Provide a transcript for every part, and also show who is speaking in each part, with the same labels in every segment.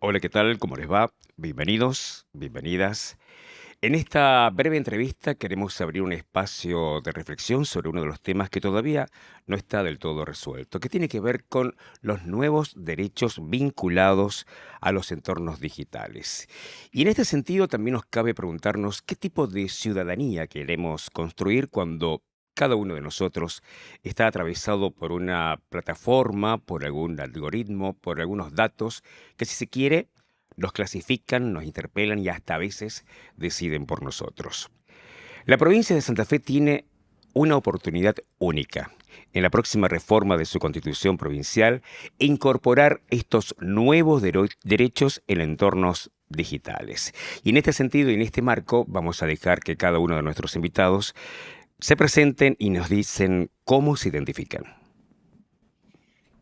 Speaker 1: Hola, ¿qué tal? ¿Cómo les va? Bienvenidos, bienvenidas. En esta breve entrevista queremos abrir un espacio de reflexión sobre uno de los temas que todavía no está del todo resuelto, que tiene que ver con los nuevos derechos vinculados a los entornos digitales. Y en este sentido también nos cabe preguntarnos qué tipo de ciudadanía queremos construir cuando cada uno de nosotros está atravesado por una plataforma, por algún algoritmo, por algunos datos que, si se quiere, nos clasifican, nos interpelan y hasta a veces deciden por nosotros. La provincia de Santa Fe tiene una oportunidad única en la próxima reforma de su constitución provincial incorporar estos nuevos derechos en entornos digitales. Y en este sentido y en este marco vamos a dejar que cada uno de nuestros invitados se presenten y nos dicen cómo se identifican.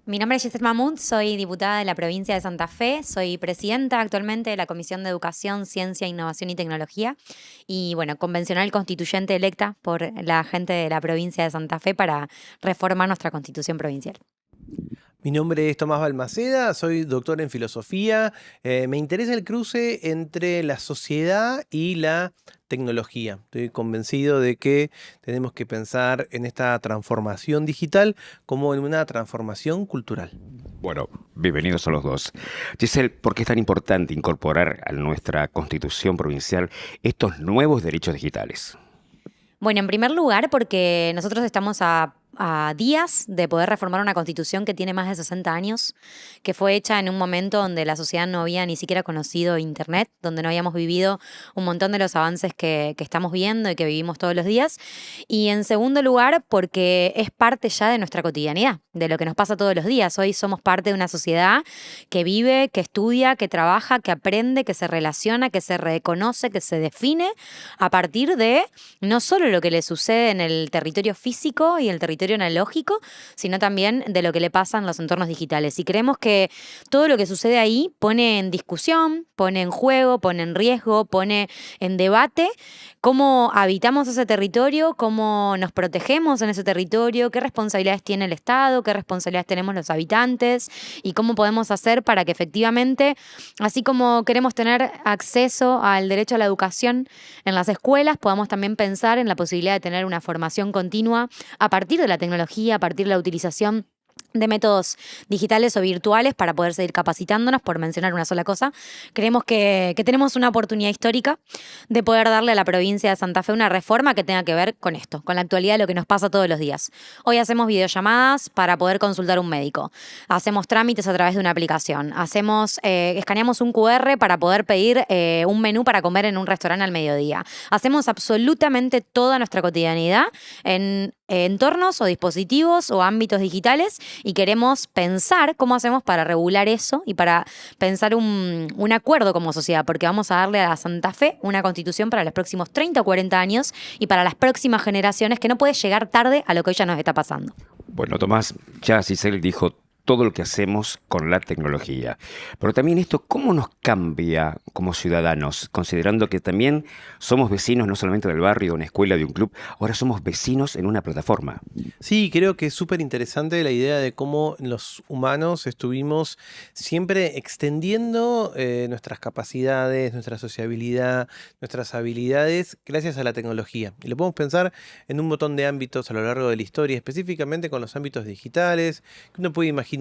Speaker 2: Mi nombre es Giselle Mamut, soy diputada de la provincia de Santa Fe, soy presidenta actualmente de la Comisión de Educación, Ciencia, Innovación y Tecnología y, bueno, convencional constituyente electa por la gente de la provincia de Santa Fe para reformar nuestra constitución provincial.
Speaker 3: Mi nombre es Tomás Balmaceda, soy doctor en filosofía. Me interesa el cruce entre la sociedad y la tecnología. Estoy convencido de que tenemos que pensar en esta transformación digital como en una transformación cultural.
Speaker 1: Bueno, bienvenidos a los dos. Giselle, ¿por qué es tan importante incorporar a nuestra constitución provincial estos nuevos derechos digitales?
Speaker 2: Bueno, en primer lugar, porque nosotros estamos a días de poder reformar una constitución que tiene más de 60 años, que fue hecha en un momento donde la sociedad no había ni siquiera conocido Internet, donde no habíamos vivido un montón de los avances que estamos viendo y que vivimos todos los días. Y en segundo lugar, porque es parte ya de nuestra cotidianidad, de lo que nos pasa todos los días. Hoy somos parte de una sociedad que vive, que estudia, que trabaja, que aprende, que se relaciona, que se reconoce, que se define a partir de no solo lo que le sucede en el territorio físico y el territorio analógico, sino también de lo que le pasa en los entornos digitales. Y creemos que todo lo que sucede ahí pone en discusión, pone en juego, pone en riesgo, pone en debate cómo habitamos ese territorio, cómo nos protegemos en ese territorio, qué responsabilidades tiene el Estado, qué responsabilidades tenemos los habitantes y cómo podemos hacer para que efectivamente, así como queremos tener acceso al derecho a la educación en las escuelas, podamos también pensar en la posibilidad de tener una formación continua a partir de la tecnología, a partir de la utilización de métodos digitales o virtuales para poder seguir capacitándonos, por mencionar una sola cosa. Creemos que tenemos una oportunidad histórica de poder darle a la provincia de Santa Fe una reforma que tenga que ver con esto, con la actualidad de lo que nos pasa todos los días. Hoy hacemos videollamadas para poder consultar a un médico, hacemos trámites a través de una aplicación, escaneamos un QR para poder pedir un menú para comer en un restaurante al mediodía. Hacemos absolutamente toda nuestra cotidianidad en entornos o dispositivos o ámbitos digitales y queremos pensar cómo hacemos para regular eso y para pensar un acuerdo como sociedad, porque vamos a darle a Santa Fe una constitución para los próximos 30 o 40 años y para las próximas generaciones que no puede llegar tarde a lo que hoy ya nos está pasando.
Speaker 1: Bueno, Tomás, ya Giselle dijo todo lo que hacemos con la tecnología. Pero también esto, ¿cómo nos cambia como ciudadanos? Considerando que también somos vecinos no solamente del barrio, de una escuela, de un club, ahora somos vecinos en una plataforma.
Speaker 3: Sí, creo que es súper interesante la idea de cómo los humanos estuvimos siempre extendiendo nuestras capacidades, nuestra sociabilidad, nuestras habilidades gracias a la tecnología. Y lo podemos pensar en un montón de ámbitos a lo largo de la historia, específicamente con los ámbitos digitales, que uno puede imaginarse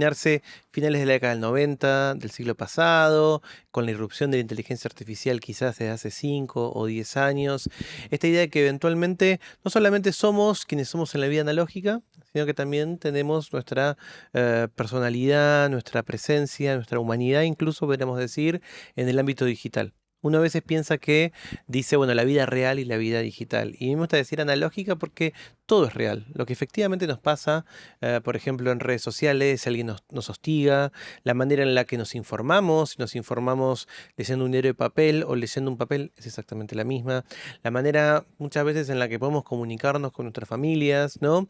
Speaker 3: finales de la década del 90, del siglo pasado, con la irrupción de la inteligencia artificial quizás desde hace 5 o 10 años. Esta idea de que eventualmente no solamente somos quienes somos en la vida analógica, sino que también tenemos nuestra personalidad, nuestra presencia, nuestra humanidad, incluso podríamos decir, en el ámbito digital. Uno a veces piensa que dice, bueno, la vida real y la vida digital. Y me gusta decir analógica porque todo es real. Lo que efectivamente nos pasa, por ejemplo, en redes sociales, si alguien nos hostiga, la manera en la que nos informamos, si nos informamos leyendo un diario de papel o leyendo un papel, es exactamente la misma. La manera muchas veces en la que podemos comunicarnos con nuestras familias, ¿no?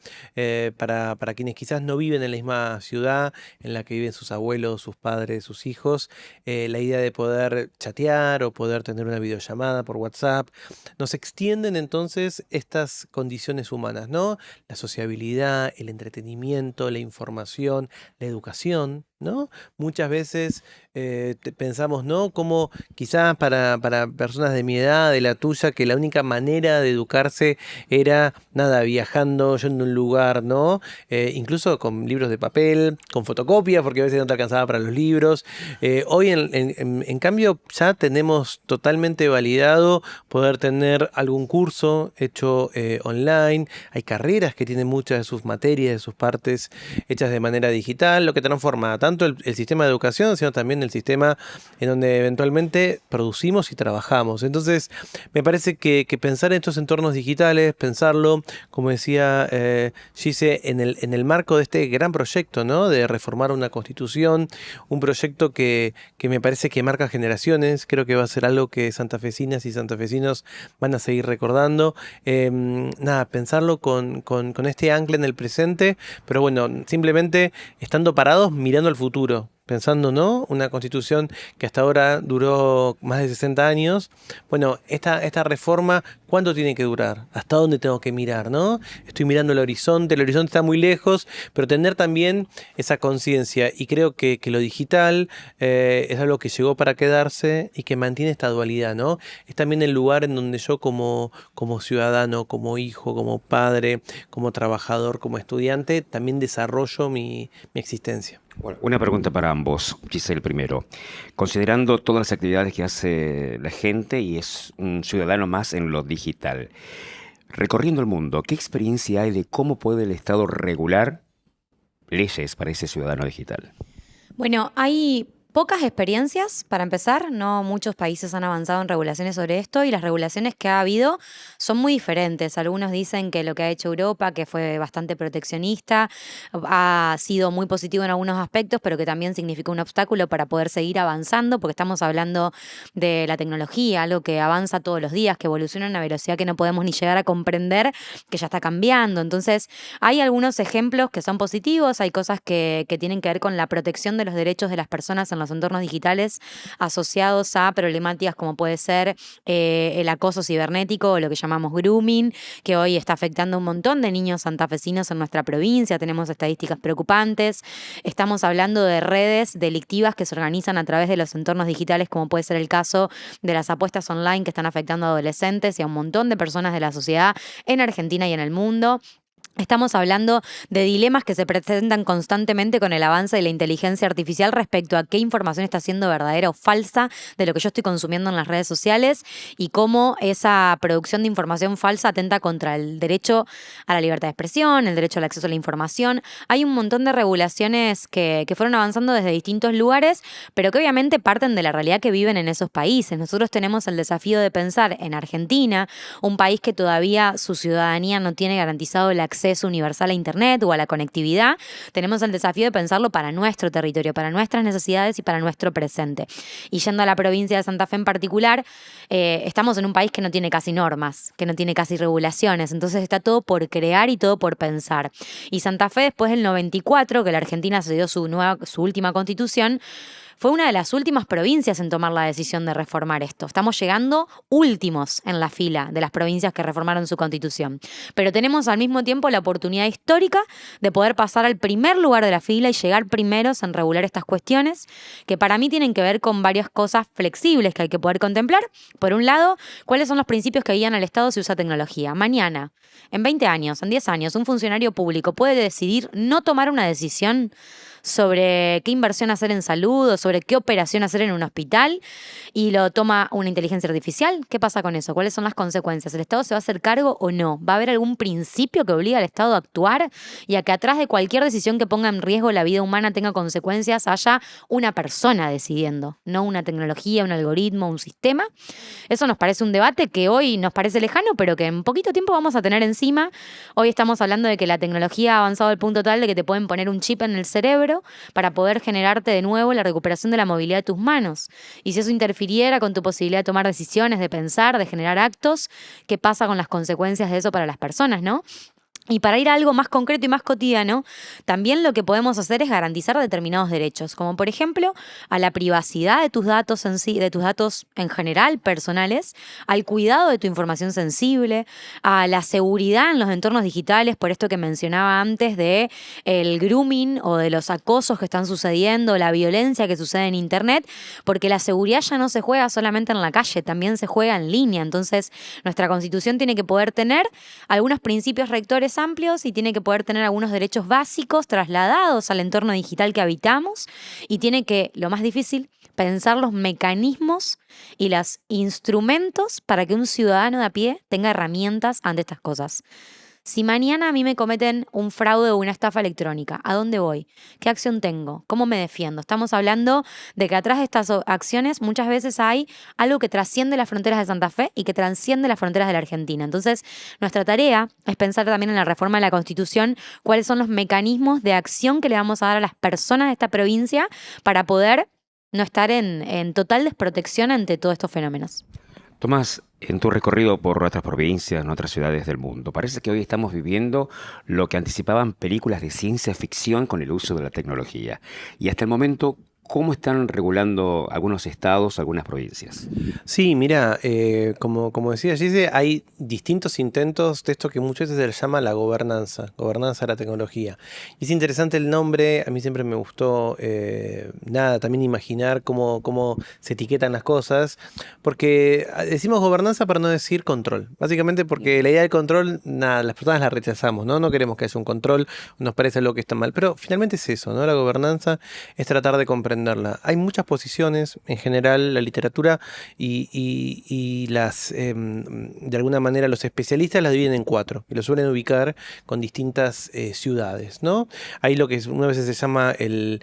Speaker 3: Para quienes quizás no viven en la misma ciudad en la que viven sus abuelos, sus padres, sus hijos, la idea de poder chatear o poder tener una videollamada por WhatsApp, nos extienden entonces estas condiciones humanas, ¿no? La sociabilidad, el entretenimiento, la información, la educación. ¿no? Muchas veces pensamos, ¿no? Como quizás para personas de mi edad, de la tuya, que la única manera de educarse era, nada, viajando, yendo a un lugar, ¿no? Incluso con libros de papel, con fotocopia, porque a veces no te alcanzaba para los libros. Hoy, en cambio, ya tenemos totalmente validado poder tener algún curso hecho online. Hay carreras que tienen muchas de sus materias, de sus partes hechas de manera digital, lo que transforma tanto el sistema de educación, sino también el sistema en donde eventualmente producimos y trabajamos. Entonces, me parece que pensar en estos entornos digitales, pensarlo, como decía Gise, en el marco de este gran proyecto, ¿no? De reformar una constitución, un proyecto que me parece que marca generaciones, creo que va a ser algo que santafesinas y santafesinos van a seguir recordando. Nada, pensarlo con este ancla en el presente, pero bueno, simplemente estando parados mirando al futuro. Pensando, ¿no? Una constitución que hasta ahora duró más de 60 años. Bueno, esta reforma, ¿cuánto tiene que durar? ¿Hasta dónde tengo que mirar, no? Estoy mirando el horizonte está muy lejos, pero tener también esa conciencia. Y creo que lo digital es algo que llegó para quedarse y que mantiene esta dualidad, ¿no? Es también el lugar en donde yo como ciudadano, como hijo, como padre, como trabajador, como estudiante, también desarrollo mi existencia.
Speaker 1: Bueno, una pregunta para ambos, Giselle primero. Considerando todas las actividades que hace la gente y es un ciudadano más en lo digital, recorriendo el mundo, ¿qué experiencia hay de cómo puede el Estado regular leyes para ese ciudadano digital?
Speaker 2: Bueno, hay pocas experiencias, para empezar, no muchos países han avanzado en regulaciones sobre esto y las regulaciones que ha habido son muy diferentes. Algunos dicen que lo que ha hecho Europa, que fue bastante proteccionista, ha sido muy positivo en algunos aspectos, pero que también significó un obstáculo para poder seguir avanzando, porque estamos hablando de la tecnología, algo que avanza todos los días, que evoluciona a una velocidad que no podemos ni llegar a comprender, que ya está cambiando. Entonces, hay algunos ejemplos que son positivos, hay cosas que tienen que ver con la protección de los derechos de las personas en los entornos digitales asociados a problemáticas como puede ser el acoso cibernético o lo que llamamos grooming, que hoy está afectando a un montón de niños santafesinos en nuestra provincia. Tenemos estadísticas preocupantes. Estamos hablando de redes delictivas que se organizan a través de los entornos digitales, como puede ser el caso de las apuestas online que están afectando a adolescentes y a un montón de personas de la sociedad en Argentina y en el mundo. Estamos hablando de dilemas que se presentan constantemente con el avance de la inteligencia artificial respecto a qué información está siendo verdadera o falsa de lo que yo estoy consumiendo en las redes sociales y cómo esa producción de información falsa atenta contra el derecho a la libertad de expresión, el derecho al acceso a la información. Hay un montón de regulaciones que fueron avanzando desde distintos lugares, pero que obviamente parten de la realidad que viven en esos países. Nosotros tenemos el desafío de pensar en Argentina, un país que todavía su ciudadanía no tiene garantizado el acceso universal a Internet o a la conectividad. Tenemos el desafío de pensarlo para nuestro territorio, para nuestras necesidades y para nuestro presente. Y yendo a la provincia de Santa Fe en particular, estamos en un país que no tiene casi normas, que no tiene casi regulaciones, entonces está todo por crear y todo por pensar. Y Santa Fe, después del 94, que la Argentina se dio su última constitución, fue una de las últimas provincias en tomar la decisión de reformar esto. Estamos llegando últimos en la fila de las provincias que reformaron su constitución. Pero tenemos al mismo tiempo la oportunidad histórica de poder pasar al primer lugar de la fila y llegar primeros en regular estas cuestiones, que para mí tienen que ver con varias cosas flexibles que hay que poder contemplar. Por un lado, ¿cuáles son los principios que guían al Estado si usa tecnología? Mañana, en 20 años, en 10 años, un funcionario público puede decidir no tomar una decisión sobre qué inversión hacer en salud o sobre qué operación hacer en un hospital y lo toma una inteligencia artificial. ¿Qué pasa con eso? ¿Cuáles son las consecuencias? ¿El Estado se va a hacer cargo o no? ¿Va a haber algún principio que obliga al Estado a actuar y a que atrás de cualquier decisión que ponga en riesgo la vida humana tenga consecuencias haya una persona decidiendo, no una tecnología, un algoritmo, un sistema? Eso nos parece un debate que hoy nos parece lejano, pero que en poquito tiempo vamos a tener encima. Hoy estamos hablando de que la tecnología ha avanzado al punto tal de que te pueden poner un chip en el cerebro para poder generarte de nuevo la recuperación de la movilidad de tus manos. Y si eso interfiriera con tu posibilidad de tomar decisiones, de pensar, de generar actos, ¿qué pasa con las consecuencias de eso para las personas, no? Y para ir a algo más concreto y más cotidiano, también lo que podemos hacer es garantizar determinados derechos, como por ejemplo a la privacidad de tus datos en sí, de tus datos en general personales, al cuidado de tu información sensible, a la seguridad en los entornos digitales, por esto que mencionaba antes de el grooming o de los acosos que están sucediendo, la violencia que sucede en internet, porque la seguridad ya no se juega solamente en la calle, también se juega en línea. Entonces, nuestra Constitución tiene que poder tener algunos principios rectores amplios y tiene que poder tener algunos derechos básicos trasladados al entorno digital que habitamos y tiene que, lo más difícil, pensar los mecanismos y los instrumentos para que un ciudadano de a pie tenga herramientas ante estas cosas. Si mañana a mí me cometen un fraude o una estafa electrónica, ¿a dónde voy? ¿Qué acción tengo? ¿Cómo me defiendo? Estamos hablando de que atrás de estas acciones muchas veces hay algo que trasciende las fronteras de Santa Fe y que trasciende las fronteras de la Argentina. Entonces, nuestra tarea es pensar también en la reforma de la Constitución cuáles son los mecanismos de acción que le vamos a dar a las personas de esta provincia para poder no estar en total desprotección ante todos estos fenómenos.
Speaker 1: Tomás, en tu recorrido por otras provincias, en otras ciudades del mundo, parece que hoy estamos viviendo lo que anticipaban películas de ciencia ficción con el uso de la tecnología. Y hasta el momento, ¿cómo están regulando algunos estados, algunas provincias?
Speaker 3: Sí, mira, como decía Gise, hay distintos intentos de esto que muchas veces se le llama la gobernanza de la tecnología. Y es interesante el nombre, a mí siempre me gustó, también imaginar cómo se etiquetan las cosas, porque decimos gobernanza para no decir control. Básicamente porque la idea del control, las personas la rechazamos, ¿no? No queremos que haya un control, nos parece lo que está mal, pero finalmente es eso, ¿no? La gobernanza es tratar de comprender. Hay muchas posiciones, en general la literatura y las, de alguna manera los especialistas las dividen en 4 y lo suelen ubicar con distintas ciudades, ¿no? Hay lo que una vez se llama el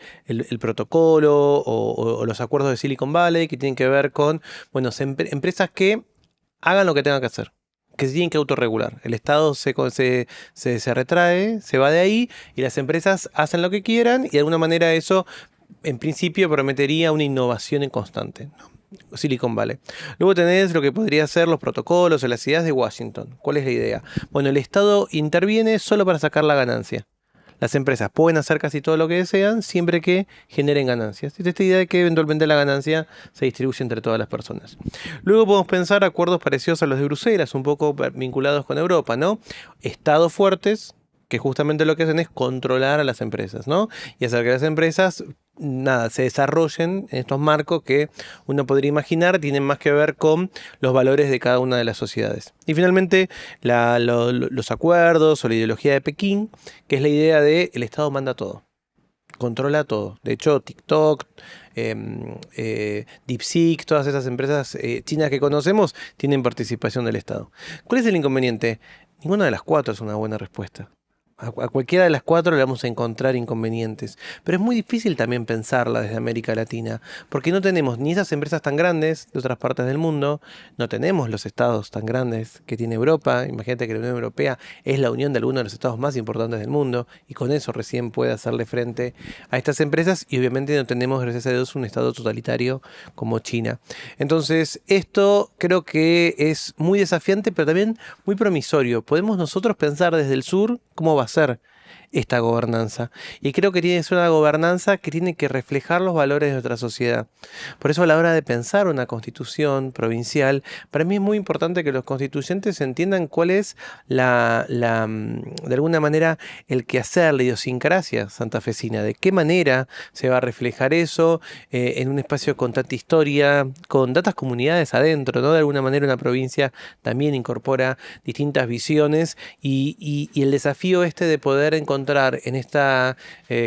Speaker 3: protocolo o los acuerdos de Silicon Valley que tienen que ver con, bueno, empresas que hagan lo que tengan que hacer, que se tienen que autorregular. El Estado se retrae, se va de ahí y las empresas hacen lo que quieran y de alguna manera eso en principio prometería una innovación en constante, ¿no? Silicon Valley. Luego tenés lo que podría ser los protocolos o las ideas de Washington. ¿Cuál es la idea? Bueno, el Estado interviene solo para sacar la ganancia. Las empresas pueden hacer casi todo lo que desean siempre que generen ganancias. Es esta idea de que eventualmente la ganancia se distribuye entre todas las personas. Luego podemos pensar acuerdos parecidos a los de Bruselas, un poco vinculados con Europa, ¿no? Estados fuertes que justamente lo que hacen es controlar a las empresas, ¿no? Y hacer que las empresas se desarrollen en estos marcos que uno podría imaginar tienen más que ver con los valores de cada una de las sociedades. Y finalmente los acuerdos o la ideología de Pekín, que es la idea de el Estado manda todo, controla todo. De hecho, TikTok, DeepSeek, todas esas empresas chinas que conocemos tienen participación del Estado. ¿Cuál es el inconveniente? Ninguna de las 4 es una buena respuesta. A cualquiera de las 4 le vamos a encontrar inconvenientes, pero es muy difícil también pensarla desde América Latina, porque no tenemos ni esas empresas tan grandes de otras partes del mundo, no tenemos los estados tan grandes que tiene Europa. Imagínate que la Unión Europea es la unión de algunos de los estados más importantes del mundo, y con eso recién puede hacerle frente a estas empresas, y obviamente no tenemos, gracias a Dios, un estado totalitario como China. Entonces, esto creo que es muy desafiante, pero también muy promisorio. Podemos nosotros pensar desde el sur cómo va a ser esta gobernanza. Y creo que tiene que ser una gobernanza que tiene que reflejar los valores de nuestra sociedad. Por eso a la hora de pensar una constitución provincial, para mí es muy importante que los constituyentes entiendan cuál es de alguna manera el quehacer, la idiosincrasia santafesina, de qué manera se va a reflejar eso en un espacio con tanta historia, con tantas comunidades adentro, ¿no? De alguna manera una provincia también incorpora distintas visiones y el desafío de poder encontrar en esta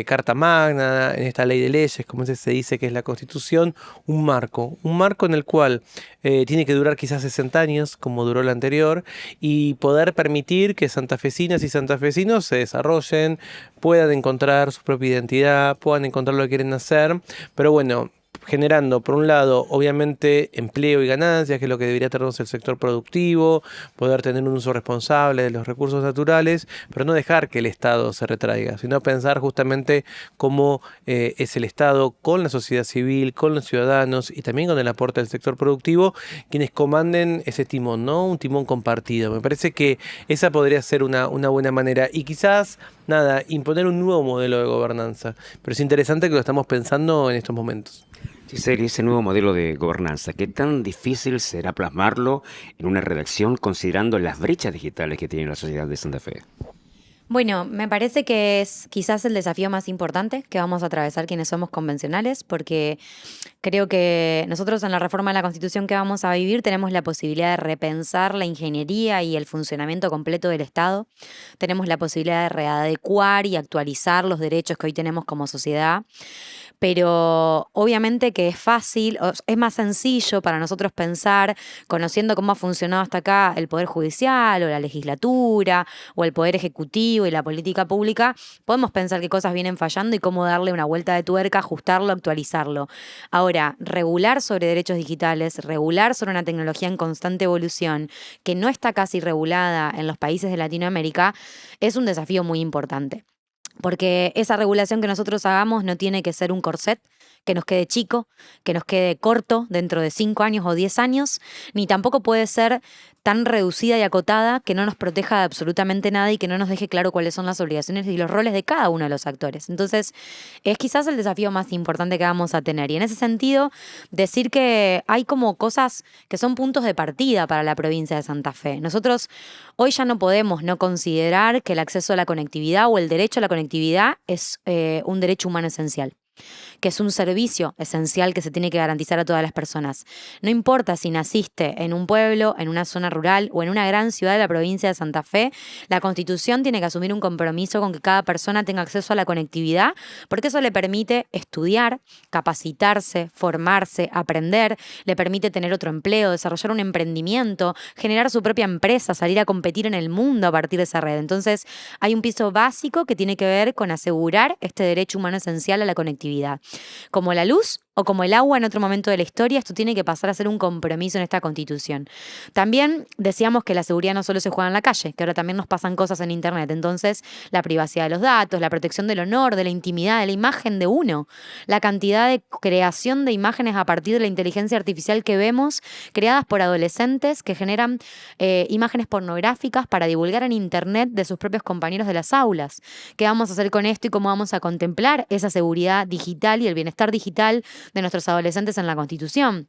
Speaker 3: Carta Magna, en esta ley de leyes, como se dice que es la Constitución, un marco en el cual tiene que durar quizás 60 años, como duró la anterior, y poder permitir que santafesinas y santafesinos se desarrollen, puedan encontrar su propia identidad, puedan encontrar lo que quieren hacer, pero bueno, generando, por un lado, obviamente, empleo y ganancias, que es lo que debería tenernos el sector productivo, poder tener un uso responsable de los recursos naturales, pero no dejar que el Estado se retraiga, sino pensar justamente cómo es el Estado con la sociedad civil, con los ciudadanos y también con el aporte del sector productivo, quienes comanden ese timón, ¿no? Un timón compartido. Me parece que esa podría ser una buena manera. Y quizás, nada, imponer un nuevo modelo de gobernanza. Pero es interesante que lo estamos pensando en estos momentos.
Speaker 1: Giselle, ese nuevo modelo de gobernanza, ¿qué tan difícil será plasmarlo en una redacción considerando las brechas digitales que tiene la sociedad de Santa Fe?
Speaker 2: Bueno, me parece que es quizás el desafío más importante que vamos a atravesar quienes somos convencionales, porque creo que nosotros en la reforma de la Constitución que vamos a vivir tenemos la posibilidad de repensar la ingeniería y el funcionamiento completo del Estado. Tenemos la posibilidad de readecuar y actualizar los derechos que hoy tenemos como sociedad. Pero obviamente que es fácil, es más sencillo para nosotros pensar, conociendo cómo ha funcionado hasta acá el Poder Judicial o la legislatura o el Poder Ejecutivo y la política pública, podemos pensar qué cosas vienen fallando y cómo darle una vuelta de tuerca, ajustarlo, actualizarlo. Ahora, regular sobre derechos digitales, regular sobre una tecnología en constante evolución, que no está casi regulada en los países de Latinoamérica, es un desafío muy importante. Porque esa regulación que nosotros hagamos no tiene que ser un corset que nos quede chico, que nos quede corto dentro de 5 años o 10 años, ni tampoco puede ser tan reducida y acotada que no nos proteja de absolutamente nada y que no nos deje claro cuáles son las obligaciones y los roles de cada uno de los actores. Entonces, es quizás el desafío más importante que vamos a tener. Y en ese sentido, decir que hay como cosas que son puntos de partida para la provincia de Santa Fe. Nosotros hoy ya no podemos no considerar que el acceso a la conectividad o el derecho a la conectividad es un derecho humano esencial, que es un servicio esencial que se tiene que garantizar a todas las personas. No importa si naciste en un pueblo, en una zona rural o en una gran ciudad de la provincia de Santa Fe, la Constitución tiene que asumir un compromiso con que cada persona tenga acceso a la conectividad, porque eso le permite estudiar, capacitarse, formarse, aprender, le permite tener otro empleo, desarrollar un emprendimiento, generar su propia empresa, salir a competir en el mundo a partir de esa red. Entonces, hay un piso básico que tiene que ver con asegurar este derecho humano esencial a la conectividad. Como la luz o como el agua en otro momento de la historia, esto tiene que pasar a ser un compromiso en esta Constitución. También decíamos que la seguridad no solo se juega en la calle, que ahora también nos pasan cosas en Internet. Entonces, la privacidad de los datos, la protección del honor, de la intimidad, de la imagen de uno, la cantidad de creación de imágenes a partir de la inteligencia artificial que vemos, creadas por adolescentes que generan imágenes pornográficas para divulgar en Internet de sus propios compañeros de las aulas. ¿Qué vamos a hacer con esto y cómo vamos a contemplar esa seguridad digital y el bienestar digital de nuestros adolescentes en la Constitución?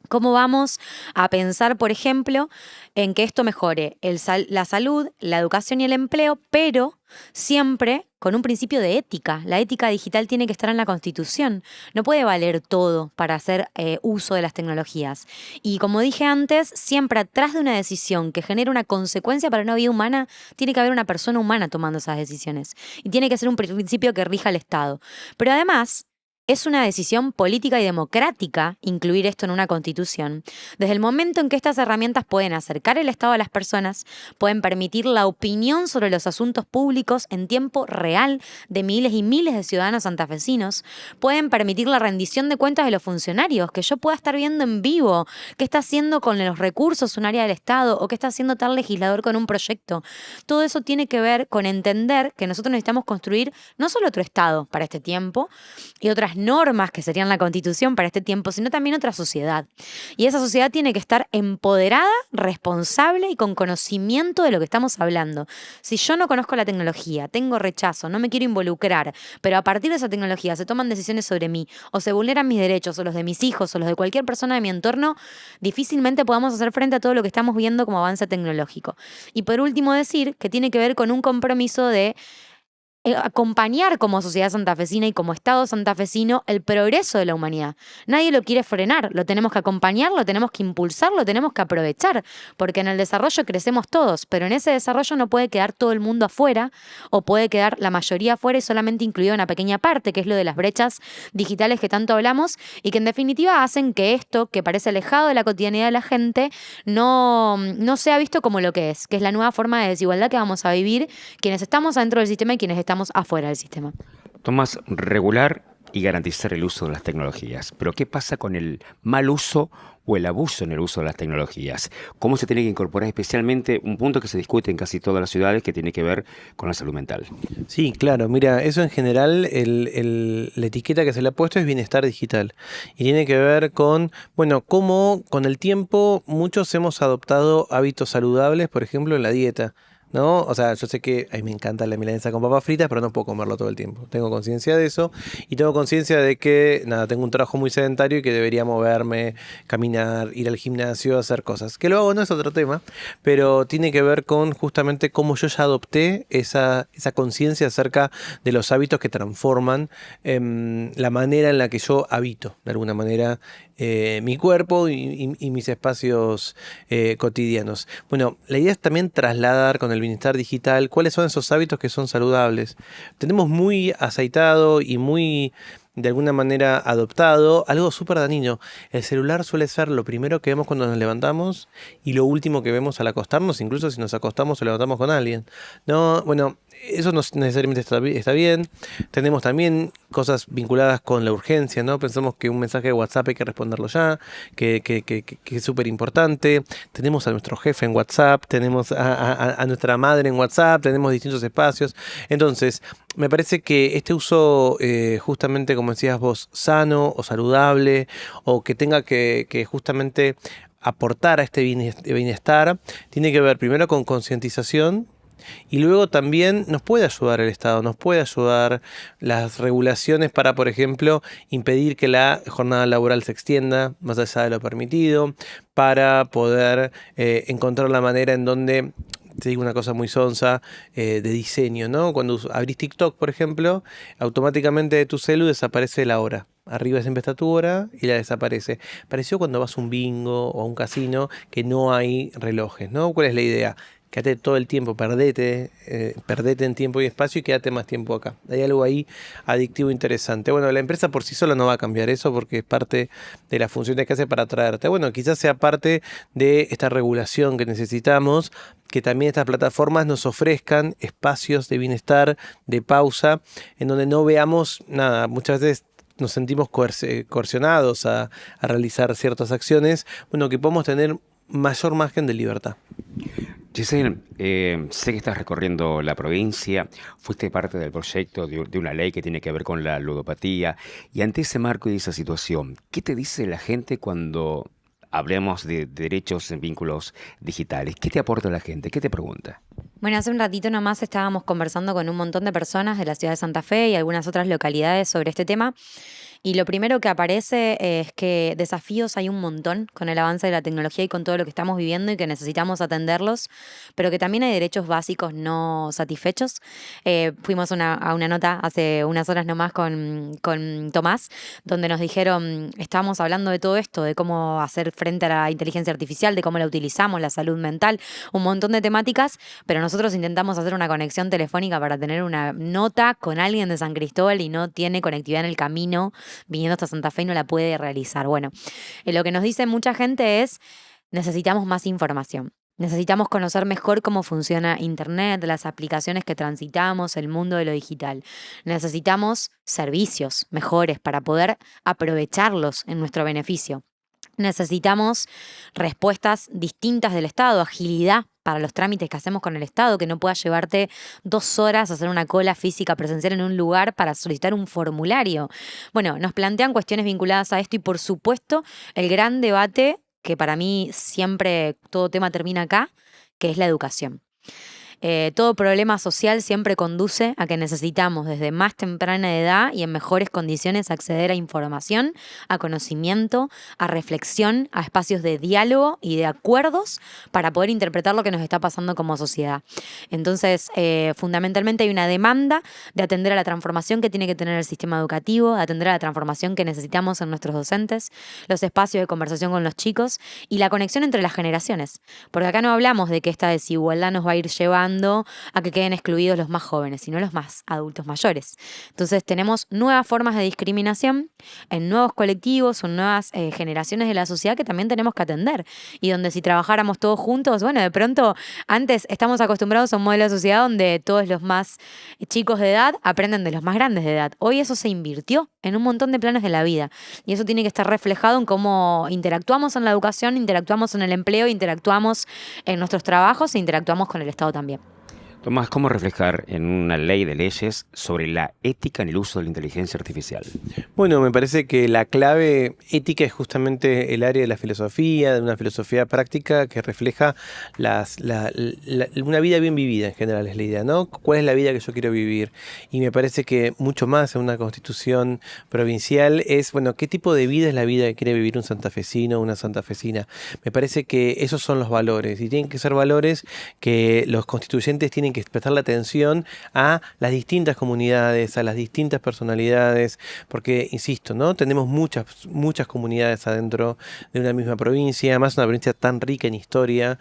Speaker 2: ¿Cómo vamos a pensar, por ejemplo, en que esto mejore la salud, la educación y el empleo, pero siempre con un principio de ética? La ética digital tiene que estar en la Constitución. No puede valer todo para hacer uso de las tecnologías. Y como dije antes, siempre atrás de una decisión que genera una consecuencia para una vida humana, tiene que haber una persona humana tomando esas decisiones. Y tiene que ser un principio que rija al Estado. Pero además, es una decisión política y democrática incluir esto en una Constitución. Desde el momento en que estas herramientas pueden acercar el Estado a las personas, pueden permitir la opinión sobre los asuntos públicos en tiempo real de miles y miles de ciudadanos santafesinos, pueden permitir la rendición de cuentas de los funcionarios, que yo pueda estar viendo en vivo qué está haciendo con los recursos un área del Estado o qué está haciendo tal legislador con un proyecto. Todo eso tiene que ver con entender que nosotros necesitamos construir no solo otro Estado para este tiempo y otras normas que serían la Constitución para este tiempo, sino también otra sociedad. Y esa sociedad tiene que estar empoderada, responsable y con conocimiento de lo que estamos hablando. Si yo no conozco la tecnología, tengo rechazo, no me quiero involucrar, pero a partir de esa tecnología se toman decisiones sobre mí, o se vulneran mis derechos, o los de mis hijos, o los de cualquier persona de mi entorno, difícilmente podamos hacer frente a todo lo que estamos viendo como avance tecnológico. Y por último decir que tiene que ver con un compromiso de acompañar como sociedad santafesina y como Estado santafesino el progreso de la humanidad. Nadie lo quiere frenar, lo tenemos que acompañar, lo tenemos que impulsar, lo tenemos que aprovechar, porque en el desarrollo crecemos todos, pero en ese desarrollo no puede quedar todo el mundo afuera o puede quedar la mayoría afuera y solamente incluida una pequeña parte, que es lo de las brechas digitales que tanto hablamos y que en definitiva hacen que esto, que parece alejado de la cotidianidad de la gente, no sea visto como lo que es la nueva forma de desigualdad que vamos a vivir quienes estamos adentro del sistema y quienes estamos afuera del sistema.
Speaker 1: Tomás, regular y garantizar el uso de las tecnologías. Pero ¿qué pasa con el mal uso o el abuso en el uso de las tecnologías? ¿Cómo se tiene que incorporar especialmente un punto que se discute en casi todas las ciudades que tiene que ver con la salud mental?
Speaker 3: Sí, claro, mira, eso en general, la etiqueta que se le ha puesto es bienestar digital y tiene que ver con, bueno, cómo con el tiempo muchos hemos adoptado hábitos saludables, por ejemplo, en la dieta. ¿No? O sea, yo sé que a mí me encanta la milanesa con papas fritas, pero no puedo comerlo todo el tiempo. Tengo conciencia de eso y tengo conciencia de que, nada, tengo un trabajo muy sedentario y que debería moverme, caminar, ir al gimnasio, hacer cosas. Que lo hago no es otro tema, pero tiene que ver con justamente cómo yo ya adopté esa conciencia acerca de los hábitos que transforman la manera en la que yo habito, de alguna manera, mi cuerpo y mis espacios cotidianos. Bueno, la idea es también trasladar con el bienestar digital cuáles son esos hábitos que son saludables. Tenemos muy aceitado y muy, de alguna manera, adoptado algo súper dañino. El celular suele ser lo primero que vemos cuando nos levantamos y lo último que vemos al acostarnos, incluso si nos acostamos o levantamos con alguien. No, bueno, eso no necesariamente está bien. Tenemos también cosas vinculadas con la urgencia, ¿no? Pensamos que un mensaje de WhatsApp hay que responderlo ya, que es súper importante. Tenemos a nuestro jefe en WhatsApp, tenemos a nuestra madre en WhatsApp, tenemos distintos espacios. Entonces, me parece que este uso, justamente como decías vos, sano o saludable, o que tenga que justamente aportar a este bienestar, tiene que ver primero con concientización. Y luego también nos puede ayudar el Estado, nos puede ayudar las regulaciones para, por ejemplo, impedir que la jornada laboral se extienda más allá de lo permitido, para poder encontrar la manera en donde, te digo una cosa muy sonsa, de diseño, ¿no? Cuando abrís TikTok, por ejemplo, automáticamente de tu celu desaparece la hora. Arriba siempre está tu hora y la desaparece. Pareció cuando vas a un bingo o a un casino que no hay relojes, ¿no? ¿Cuál es la idea? Quédate todo el tiempo, perdete en tiempo y espacio y quédate más tiempo acá. Hay algo ahí adictivo interesante. Bueno, la empresa por sí sola no va a cambiar eso porque es parte de las funciones que hace para atraerte. Bueno, quizás sea parte de esta regulación que necesitamos, que también estas plataformas nos ofrezcan espacios de bienestar, de pausa, en donde no veamos nada. Muchas veces nos sentimos coercionados a realizar ciertas acciones. Bueno, que podamos tener mayor margen de libertad.
Speaker 1: Giselle, sé que estás recorriendo la provincia, fuiste parte del proyecto de una ley que tiene que ver con la ludopatía, y ante ese marco y esa situación, ¿qué te dice la gente cuando hablemos de derechos en vínculos digitales? ¿Qué te aporta la gente? ¿Qué te pregunta?
Speaker 2: Bueno, hace un ratito nomás estábamos conversando con un montón de personas de la ciudad de Santa Fe y algunas otras localidades sobre este tema. Y lo primero que aparece es que desafíos hay un montón con el avance de la tecnología y con todo lo que estamos viviendo y que necesitamos atenderlos, pero que también hay derechos básicos no satisfechos. Fuimos a una nota hace unas horas nomás con Tomás, donde nos dijeron, estábamos hablando de todo esto, de cómo hacer frente a la inteligencia artificial, de cómo la utilizamos, la salud mental, un montón de temáticas, pero nosotros intentamos hacer una conexión telefónica para tener una nota con alguien de San Cristóbal y no tiene conectividad en el camino viniendo hasta Santa Fe y no la puede realizar. Bueno, lo que nos dice mucha gente es, necesitamos más información. Necesitamos conocer mejor cómo funciona Internet, las aplicaciones que transitamos, el mundo de lo digital. Necesitamos servicios mejores para poder aprovecharlos en nuestro beneficio. Necesitamos respuestas distintas del Estado, agilidad para los trámites que hacemos con el Estado, que no puedas llevarte 2 horas a hacer una cola física presencial en un lugar para solicitar un formulario. Bueno, nos plantean cuestiones vinculadas a esto y, por supuesto, el gran debate, que para mí siempre todo tema termina acá, que es la educación. Todo problema social siempre conduce a que necesitamos desde más temprana edad y en mejores condiciones acceder a información, a conocimiento, a reflexión, a espacios de diálogo y de acuerdos para poder interpretar lo que nos está pasando como sociedad. Entonces, fundamentalmente hay una demanda de atender a la transformación que tiene que tener el sistema educativo, de atender a la transformación que necesitamos en nuestros docentes, los espacios de conversación con los chicos y la conexión entre las generaciones. Porque acá no hablamos de que esta desigualdad nos va a ir llevando llevando a que queden excluidos los más jóvenes, sino los más adultos mayores. Entonces tenemos nuevas formas de discriminación en nuevos colectivos o en nuevas generaciones de la sociedad que también tenemos que atender. Y donde si trabajáramos todos juntos, bueno, de pronto antes estamos acostumbrados a un modelo de sociedad donde todos los más chicos de edad aprenden de los más grandes de edad. Hoy eso se invirtió en un montón de planes de la vida y eso tiene que estar reflejado en cómo interactuamos en la educación, interactuamos en el empleo, interactuamos en nuestros trabajos e interactuamos con el Estado también.
Speaker 1: Tomás, ¿cómo reflejar en una ley de leyes sobre la ética en el uso de la inteligencia artificial?
Speaker 3: Bueno, me parece que la clave ética es justamente el área de la filosofía, de una filosofía práctica que refleja una vida bien vivida en general, es la idea, ¿no? ¿Cuál es la vida que yo quiero vivir? Y me parece que mucho más en una constitución provincial es, bueno, ¿qué tipo de vida es la vida que quiere vivir un santafesino o una santafesina? Me parece que esos son los valores y tienen que ser valores que los constituyentes tienen que prestarle atención a las distintas comunidades, a las distintas personalidades, porque, insisto, ¿no? Tenemos muchas comunidades adentro de una misma provincia, además una provincia tan rica en historia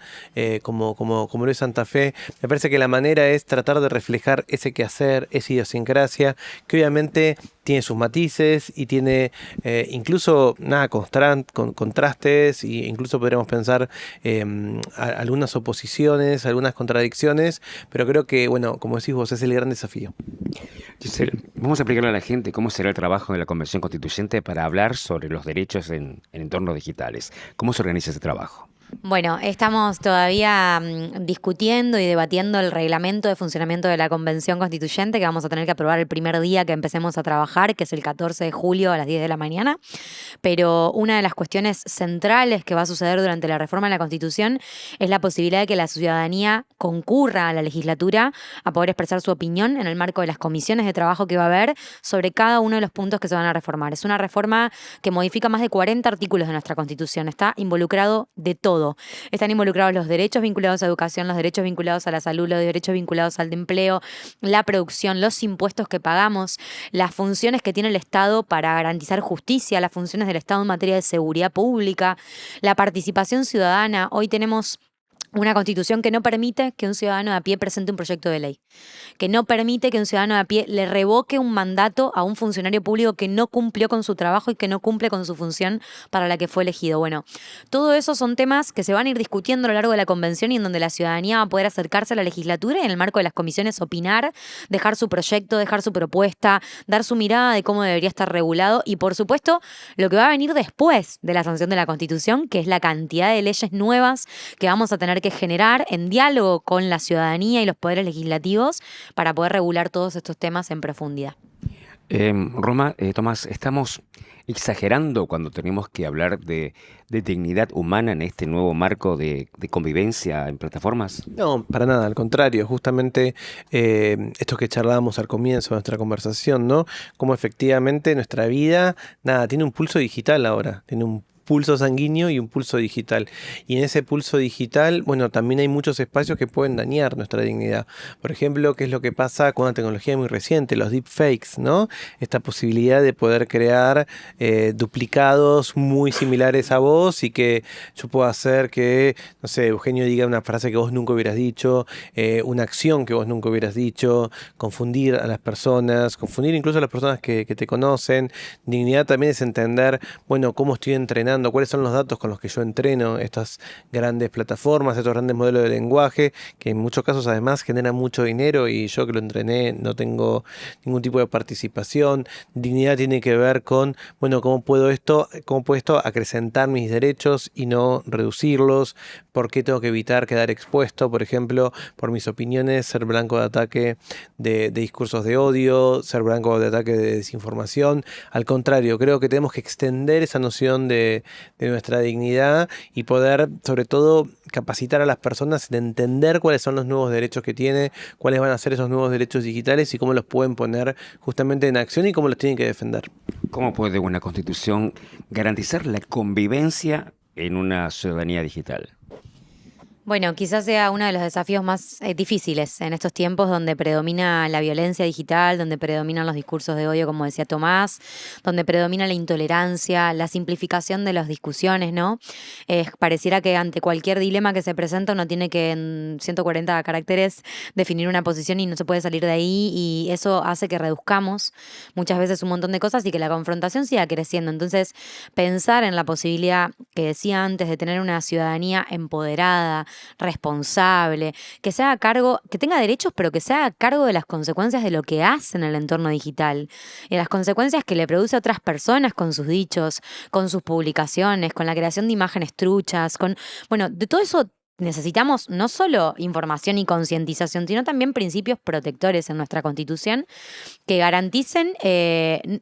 Speaker 3: como lo es Santa Fe. Me parece que la manera es tratar de reflejar ese quehacer, esa idiosincrasia, que obviamente tiene sus matices y tiene incluso contrastes, e incluso podríamos pensar algunas oposiciones, algunas contradicciones, pero creo que, bueno, como decís vos, es el gran desafío.
Speaker 1: Giselle, vamos a explicarle a la gente cómo será el trabajo de la Convención Constituyente para hablar sobre los derechos en entornos digitales. ¿Cómo se organiza ese trabajo?
Speaker 2: Bueno, estamos todavía discutiendo y debatiendo el reglamento de funcionamiento de la Convención Constituyente que vamos a tener que aprobar el primer día que empecemos a trabajar, que es el 14 de julio a las 10 de la mañana. Pero una de las cuestiones centrales que va a suceder durante la reforma de la Constitución es la posibilidad de que la ciudadanía concurra a la legislatura a poder expresar su opinión en el marco de las comisiones de trabajo que va a haber sobre cada uno de los puntos que se van a reformar. Es una reforma que modifica más de 40 artículos de nuestra Constitución. Está involucrado de todo. Están involucrados los derechos vinculados a educación, los derechos vinculados a la salud, los derechos vinculados al empleo, la producción, los impuestos que pagamos, las funciones que tiene el Estado para garantizar justicia, las funciones del Estado en materia de seguridad pública, la participación ciudadana. Hoy tenemos una constitución que no permite que un ciudadano de a pie presente un proyecto de ley, que no permite que un ciudadano de a pie le revoque un mandato a un funcionario público que no cumplió con su trabajo y que no cumple con su función para la que fue elegido. Bueno, todo eso son temas que se van a ir discutiendo a lo largo de la convención y en donde la ciudadanía va a poder acercarse a la legislatura y en el marco de las comisiones opinar, dejar su proyecto, dejar su propuesta, dar su mirada de cómo debería estar regulado y, por supuesto, lo que va a venir después de la sanción de la Constitución, que es la cantidad de leyes nuevas que vamos a tener que generar en diálogo con la ciudadanía y los poderes legislativos para poder regular todos estos temas en profundidad.
Speaker 1: Tomás, estamos exagerando cuando tenemos que hablar de dignidad humana en este nuevo marco de convivencia en plataformas.
Speaker 3: No, para nada, al contrario, justamente esto que charlábamos al comienzo de nuestra conversación, ¿no? Cómo efectivamente nuestra vida, tiene un pulso digital ahora, tiene un pulso sanguíneo y un pulso digital. Y en ese pulso digital, bueno, también hay muchos espacios que pueden dañar nuestra dignidad. Por ejemplo, ¿qué es lo que pasa con una tecnología muy reciente? Los deepfakes, ¿no? Esta posibilidad de poder crear duplicados muy similares a vos y que yo pueda hacer que, no sé, Eugenio diga una frase que vos nunca hubieras dicho, una acción que vos nunca hubieras dicho, confundir a las personas, confundir incluso a las personas que te conocen. Dignidad también es entender, bueno, cómo estoy entrenando, cuáles son los datos con los que yo entreno estas grandes plataformas, estos grandes modelos de lenguaje, que en muchos casos además generan mucho dinero y yo que lo entrené no tengo ningún tipo de participación. Dignidad tiene que ver con, bueno, cómo puedo esto acrecentar mis derechos y no reducirlos, por qué tengo que evitar quedar expuesto, por ejemplo, por mis opiniones, ser blanco de ataque de discursos de odio, ser blanco de ataque de desinformación. Al contrario, creo que tenemos que extender esa noción de nuestra dignidad y poder, sobre todo, capacitar a las personas en entender cuáles son los nuevos derechos que tiene, cuáles van a ser esos nuevos derechos digitales y cómo los pueden poner justamente en acción y cómo los tienen que defender.
Speaker 1: ¿Cómo puede una constitución garantizar la convivencia en una ciudadanía digital?
Speaker 2: Bueno, quizás sea uno de los desafíos más difíciles en estos tiempos donde predomina la violencia digital, donde predominan los discursos de odio, como decía Tomás, donde predomina la intolerancia, la simplificación de las discusiones, ¿no? Pareciera que ante cualquier dilema que se presenta uno tiene que en 140 caracteres definir una posición y no se puede salir de ahí y eso hace que reduzcamos muchas veces un montón de cosas y que la confrontación siga creciendo. Entonces, pensar en la posibilidad que decía antes de tener una ciudadanía empoderada, responsable, que se haga cargo, que tenga derechos, pero que se haga cargo de las consecuencias de lo que hace en el entorno digital y de las consecuencias que le produce a otras personas con sus dichos, con sus publicaciones, con la creación de imágenes truchas, bueno, de todo eso necesitamos no solo información y concientización, sino también principios protectores en nuestra Constitución que garanticen,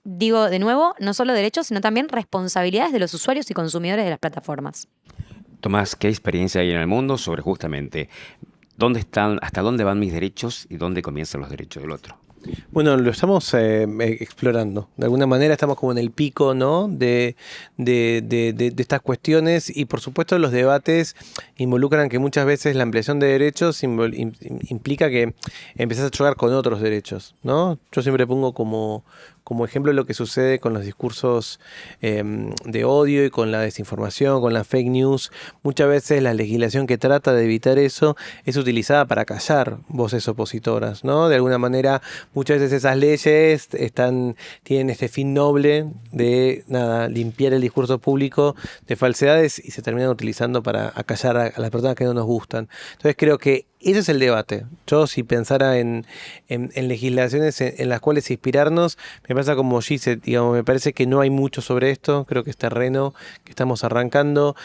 Speaker 2: digo de nuevo, no solo derechos, sino también responsabilidades de los usuarios y consumidores de las plataformas.
Speaker 1: Tomás, ¿qué experiencia hay en el mundo sobre justamente dónde están, hasta dónde van mis derechos y dónde comienzan los derechos del otro?
Speaker 3: Bueno, lo estamos explorando. De alguna manera estamos como en el pico, ¿no? de estas cuestiones y por supuesto los debates involucran que muchas veces la ampliación de derechos implica que empezás a chocar con otros derechos, ¿no? Yo siempre pongo como ejemplo lo que sucede con los discursos de odio y con la desinformación, con la fake news. Muchas veces la legislación que trata de evitar eso es utilizada para callar voces opositoras, ¿no? De alguna manera, muchas veces esas leyes tienen este fin noble de limpiar el discurso público de falsedades y se terminan utilizando para acallar a las personas que no nos gustan. Entonces creo que ese es el debate. Yo si pensara en legislaciones en las cuales inspirarnos, me pasa como Gise, digamos, me parece que no hay mucho sobre esto, creo que es terreno que estamos arrancando,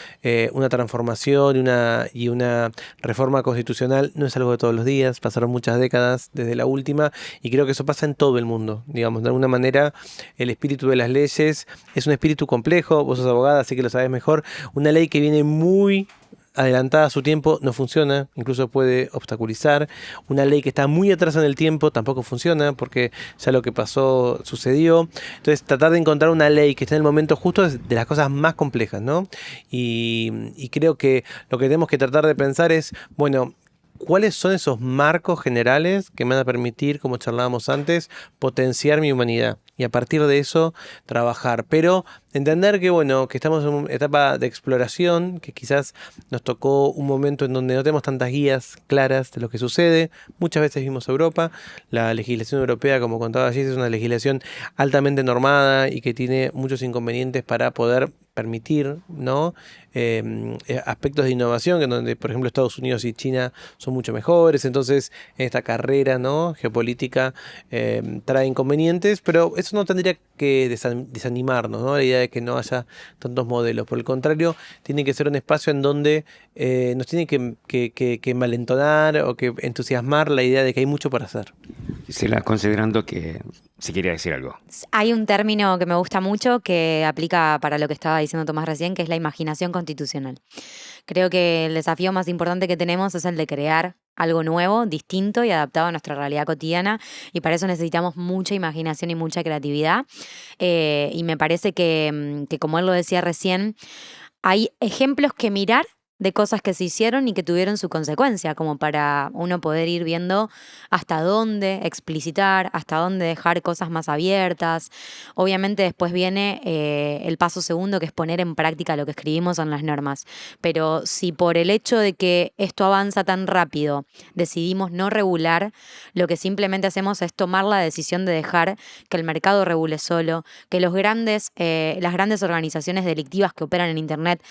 Speaker 3: una transformación y una reforma constitucional no es algo de todos los días, pasaron muchas décadas desde la última y creo que eso pasa en todo el mundo, digamos, de alguna manera el espíritu de las leyes es un espíritu complejo, vos sos abogada así que lo sabés mejor, una ley que viene muy adelantada a su tiempo no funciona, incluso puede obstaculizar. Una ley que está muy atrás en el tiempo tampoco funciona porque ya lo que pasó sucedió. Entonces tratar de encontrar una ley que esté en el momento justo es de las cosas más complejas, ¿no? Y creo que lo que tenemos que tratar de pensar es, bueno, ¿cuáles son esos marcos generales que me van a permitir, como charlábamos antes, potenciar mi humanidad? Y a partir de eso trabajar. Pero entender que, bueno, que estamos en una etapa de exploración, que quizás nos tocó un momento en donde no tenemos tantas guías claras de lo que sucede. Muchas veces vimos Europa. La legislación europea, como contaba allí, es una legislación altamente normada y que tiene muchos inconvenientes para poder permitir, ¿no? Aspectos de innovación, en donde, por ejemplo, Estados Unidos y China son mucho mejores. Entonces, en esta carrera, ¿no?, geopolítica trae inconvenientes, pero eso no tendría que desanimarnos, ¿no? La idea de que no haya tantos modelos. Por el contrario, tiene que ser un espacio en donde nos tiene que malentonar o que entusiasmar la idea de que hay mucho para hacer.
Speaker 1: Gisela, considerando que si quería decir algo.
Speaker 2: Hay un término que me gusta mucho que aplica para lo que estaba diciendo Tomás recién, que es la imaginación constitucional. Creo que el desafío más importante que tenemos es el de crear algo nuevo, distinto y adaptado a nuestra realidad cotidiana y para eso necesitamos mucha imaginación y mucha creatividad y me parece que como él lo decía recién, hay ejemplos que mirar de cosas que se hicieron y que tuvieron su consecuencia, como para uno poder ir viendo hasta dónde explicitar, hasta dónde dejar cosas más abiertas. Obviamente después viene el paso segundo, que es poner en práctica lo que escribimos en las normas. Pero si por el hecho de que esto avanza tan rápido decidimos no regular, lo que simplemente hacemos es tomar la decisión de dejar que el mercado regule solo, que las grandes organizaciones delictivas que operan en Internet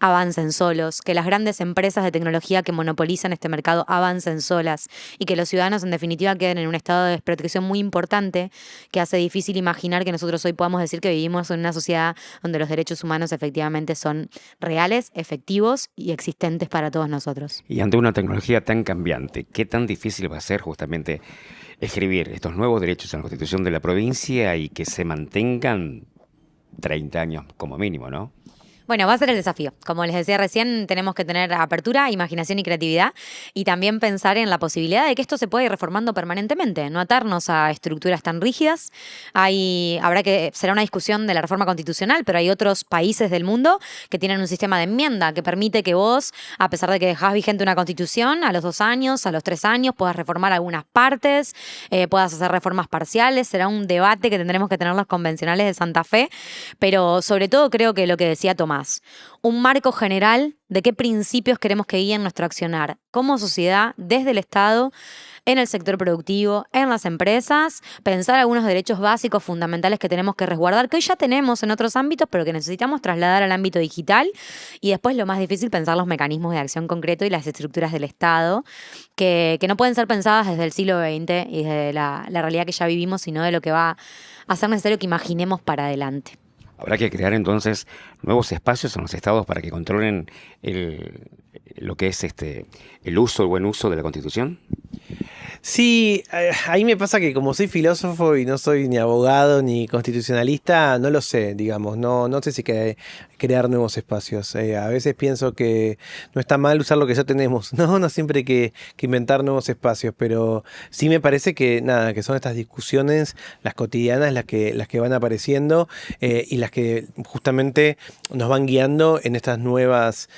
Speaker 2: avancen solos, que las grandes empresas de tecnología que monopolizan este mercado avancen solas y que los ciudadanos en definitiva queden en un estado de desprotección muy importante que hace difícil imaginar que nosotros hoy podamos decir que vivimos en una sociedad donde los derechos humanos efectivamente son reales, efectivos y existentes para todos nosotros.
Speaker 1: Y ante una tecnología tan cambiante, ¿qué tan difícil va a ser justamente escribir estos nuevos derechos en la Constitución de la provincia y que se mantengan 30 años como mínimo, ¿no?
Speaker 2: Bueno, va a ser el desafío. Como les decía recién, tenemos que tener apertura, imaginación y creatividad y también pensar en la posibilidad de que esto se pueda ir reformando permanentemente, no atarnos a estructuras tan rígidas. Será una discusión de la reforma constitucional, pero hay otros países del mundo que tienen un sistema de enmienda que permite que vos, a pesar de que dejás vigente una constitución, a los 2 años, a los 3 años, puedas reformar algunas partes, puedas hacer reformas parciales. Será un debate que tendremos que tener los convencionales de Santa Fe, pero sobre todo creo que lo que decía Tomás, un marco general de qué principios queremos que guíen nuestro accionar como sociedad, desde el Estado, en el sector productivo, en las empresas, pensar algunos derechos básicos fundamentales que tenemos que resguardar, que hoy ya tenemos en otros ámbitos, pero que necesitamos trasladar al ámbito digital, y después lo más difícil, pensar los mecanismos de acción concreto y las estructuras del Estado, que no pueden ser pensadas desde el siglo XX y desde la realidad que ya vivimos, sino de lo que va a ser necesario que imaginemos para adelante.
Speaker 1: Habrá que crear entonces nuevos espacios en los estados para que controlen lo que es el buen uso de la Constitución.
Speaker 3: Sí, ahí me pasa que como soy filósofo y no soy ni abogado ni constitucionalista, no lo sé, digamos, no sé si crear nuevos espacios. A veces pienso que no está mal usar lo que ya tenemos, no siempre hay que inventar nuevos espacios, pero sí me parece que nada, que son estas discusiones, las cotidianas, las que van apareciendo y las que justamente nos van guiando en estas nuevas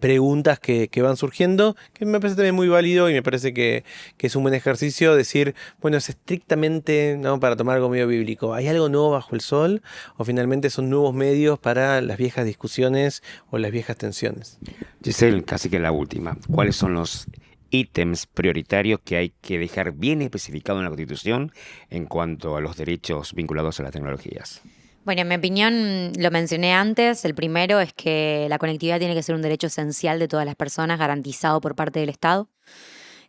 Speaker 3: preguntas que van surgiendo, que me parece también muy válido y me parece que es un buen ejercicio decir, bueno, es estrictamente, ¿no?, para tomar algo medio bíblico, ¿hay algo nuevo bajo el sol? ¿O finalmente son nuevos medios para las viejas discusiones o las viejas tensiones?
Speaker 1: Giselle, casi que la última. ¿Cuáles son los ítems prioritarios que hay que dejar bien especificado en la Constitución en cuanto a los derechos vinculados a las tecnologías?
Speaker 2: Bueno, en mi opinión, lo mencioné antes, el primero es que la conectividad tiene que ser un derecho esencial de todas las personas, garantizado por parte del Estado,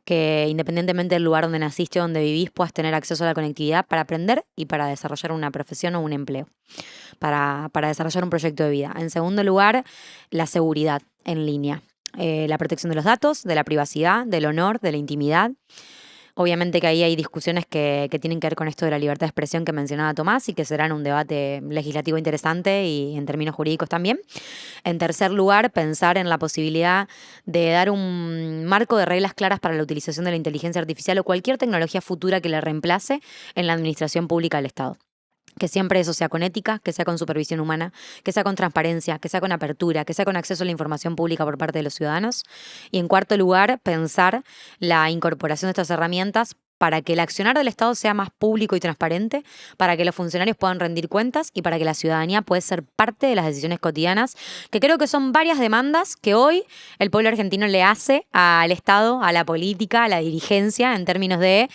Speaker 2: que independientemente del lugar donde naciste o donde vivís, puedas tener acceso a la conectividad para aprender y para desarrollar una profesión o un empleo, para desarrollar un proyecto de vida. En segundo lugar, la seguridad en línea, la protección de los datos, de la privacidad, del honor, de la intimidad. Obviamente que ahí hay discusiones que tienen que ver con esto de la libertad de expresión que mencionaba Tomás y que serán un debate legislativo interesante y en términos jurídicos también. En tercer lugar, pensar en la posibilidad de dar un marco de reglas claras para la utilización de la inteligencia artificial o cualquier tecnología futura que la reemplace en la administración pública del Estado. Que siempre eso sea con ética, que sea con supervisión humana, que sea con transparencia, que sea con apertura, que sea con acceso a la información pública por parte de los ciudadanos. Y en cuarto lugar, pensar la incorporación de estas herramientas para que el accionar del Estado sea más público y transparente, para que los funcionarios puedan rendir cuentas y para que la ciudadanía pueda ser parte de las decisiones cotidianas, que creo que son varias demandas que hoy el pueblo argentino le hace al Estado, a la política, a la dirigencia, en términos de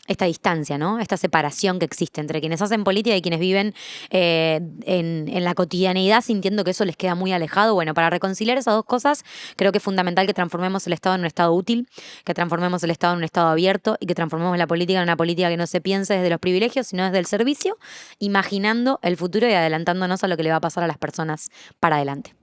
Speaker 2: esta distancia, ¿no? Esta separación que existe entre quienes hacen política y quienes viven en la cotidianeidad sintiendo que eso les queda muy alejado. Bueno, para reconciliar esas dos cosas, creo que es fundamental que transformemos el Estado en un Estado útil, que transformemos el Estado en un Estado abierto y que transformemos la política en una política que no se piense desde los privilegios, sino desde el servicio, imaginando el futuro y adelantándonos a lo que le va a pasar a las personas para adelante.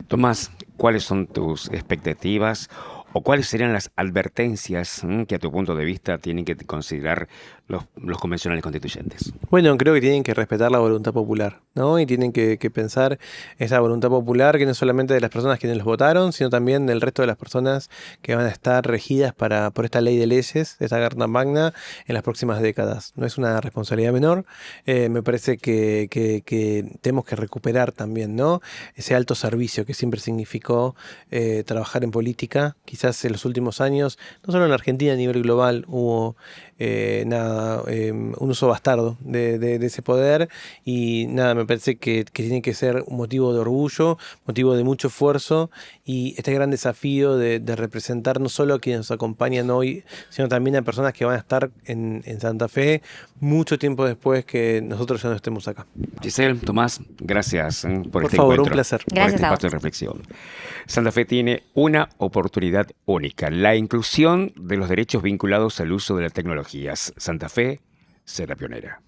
Speaker 1: Tomás, ¿cuáles son tus expectativas o cuáles serían las advertencias que a tu punto de vista tienen que considerar los convencionales constituyentes?
Speaker 3: Bueno, creo que tienen que respetar la voluntad popular, ¿no? Y tienen que pensar esa voluntad popular que no es solamente de las personas quienes los votaron, sino también del resto de las personas que van a estar regidas por esta ley de leyes, esta Carta Magna, en las próximas décadas. No es una responsabilidad menor. Me parece que tenemos que recuperar también, ¿no?, ese alto servicio que siempre significó trabajar en política. Quizás en los últimos años, no solo en Argentina, a nivel global, hubo un uso bastardo de ese poder y nada, me parece que tiene que ser un motivo de orgullo, motivo de mucho esfuerzo y este gran desafío de representar no solo a quienes nos acompañan hoy, sino también a personas que van a estar en Santa Fe mucho tiempo después que nosotros ya no estemos acá.
Speaker 1: Giselle, Tomás, gracias por este
Speaker 3: favor,
Speaker 1: encuentro.
Speaker 3: un placer.
Speaker 1: Por
Speaker 2: Gracias
Speaker 1: este
Speaker 2: a vos.
Speaker 1: espacio de reflexión. Santa Fe tiene una oportunidad única, la inclusión de los derechos vinculados al uso de las tecnologías. Santa Fe será pionera.